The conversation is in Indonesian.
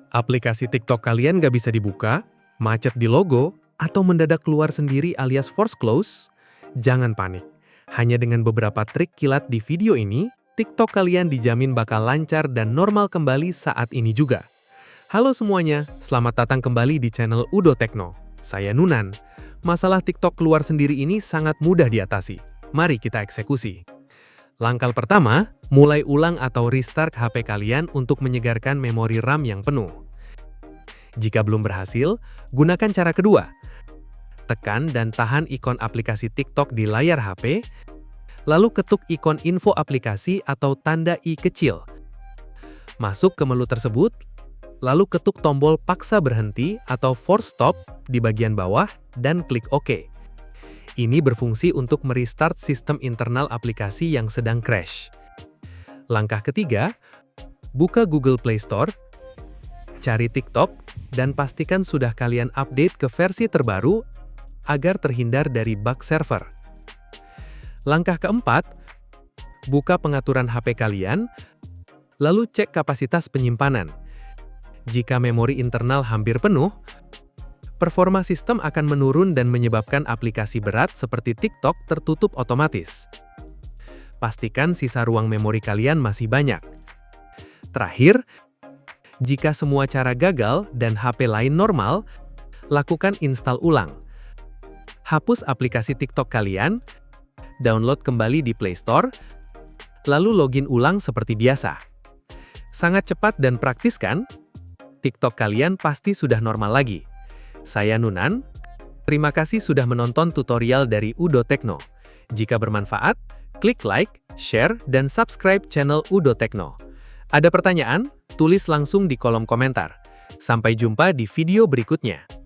Aplikasi TikTok kalian nggak bisa dibuka, macet di logo, atau mendadak keluar sendiri alias force close? Jangan panik. Hanya dengan beberapa trik kilat di video ini, TikTok kalian dijamin bakal lancar dan normal kembali saat ini juga. Halo semuanya, selamat datang kembali di channel Udo Tekno. Saya Nunan. Masalah TikTok keluar sendiri ini sangat mudah diatasi. Mari kita eksekusi. Langkah pertama, mulai ulang atau restart HP kalian untuk menyegarkan memori RAM yang penuh. Jika belum berhasil, gunakan cara kedua. Tekan dan tahan ikon aplikasi TikTok di layar HP, lalu ketuk ikon info aplikasi atau tanda i kecil. Masuk ke menu tersebut, lalu ketuk tombol paksa berhenti atau force stop di bagian bawah dan klik OK. Ini berfungsi untuk merestart sistem internal aplikasi yang sedang crash. Langkah ketiga, buka Google Play Store, cari TikTok, dan pastikan sudah kalian update ke versi terbaru agar terhindar dari bug server. Langkah keempat, buka pengaturan HP kalian, lalu cek kapasitas penyimpanan. Jika memori internal hampir penuh, performa sistem akan menurun dan menyebabkan aplikasi berat seperti TikTok tertutup otomatis. Pastikan sisa ruang memori kalian masih banyak. Terakhir, jika semua cara gagal dan HP lain normal, lakukan install ulang. Hapus aplikasi TikTok kalian, download kembali di Play Store, lalu login ulang seperti biasa. Sangat cepat dan praktis kan? TikTok kalian pasti sudah normal lagi. Saya Nunan, terima kasih sudah menonton tutorial dari Udo Tekno. Jika bermanfaat, klik like, share, dan subscribe channel Udo Tekno. Ada pertanyaan? Tulis langsung di kolom komentar. Sampai jumpa di video berikutnya.